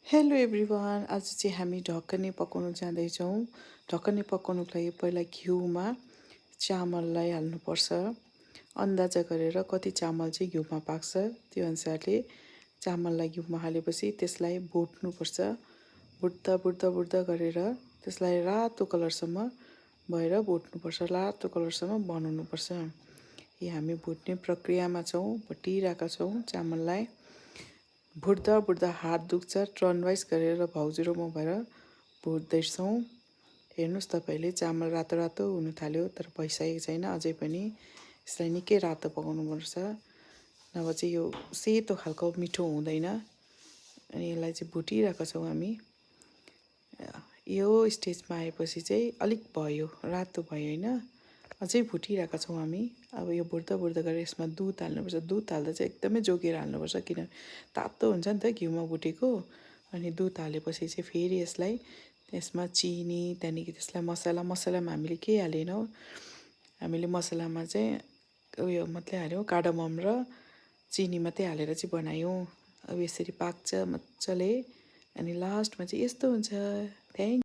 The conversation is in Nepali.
हेलो एभ्रिवान, आज चाहिँ हामी ढकने पकाउन जाँदैछौँ। ढकने पकाउनुको लागि पहिला घिउमा चामललाई हाल्नुपर्छ। अन्दाजा गरेर कति चामल चाहिँ घिउमा पाक्छ त्यो अनुसारले चामललाई घिउमा हालेपछि त्यसलाई भुट्नुपर्छ। भुट्दा गरेर त्यसलाई रातो कलरसम्म भएर भुट्नुपर्छ, रातो कलरसम्म बनाउनुपर्छ। हामी भुट्ने प्रक्रियामा छौँ, भुटिरहेका छौँ चामललाई। भुट्दा हात दुख्छ, टर्नवाइज गरेर भाउजू र म भएर भुट्दैछौँ। हेर्नुहोस् तपाईँले चामल रातो रातो हुनु थाल्यो, तर भइसकेको छैन अझै पनि। यसलाई निकै रातो पकाउनुपर्छ, नभए चाहिँ यो सेतो खालको मिठो हुँदैन। अनि यसलाई चाहिँ भुटिरहेका छौँ हामी। यो स्टेजमा आएपछि चाहिँ अलिक भयो, रातो भयो होइन, अझै भुटिरहेका छौँ हामी। अब यो भुट्दा गरेर यसमा दुध हाल्नुपर्छ। दुध हाल्दा चाहिँ एकदमै जोगिएर हाल्नुपर्छ, किनभने तातो हुन्छ नि त घिउमा भुटेको। अनि दुध हालेपछि चाहिँ फेरि यसलाई त्यसमा चिनी, त्यहाँदेखि त्यसलाई मसलामा हामीले केही हालेनौँ। हामीले मसलामा चाहिँ उयो मात्रै हाल्यौँ, कार्डमम र चिनी मात्रै हालेर चाहिँ बनायौँ। अब यसरी पाक्छ मजाले, अनि लास्टमा चाहिँ यस्तो हुन्छ। थ्याङ्क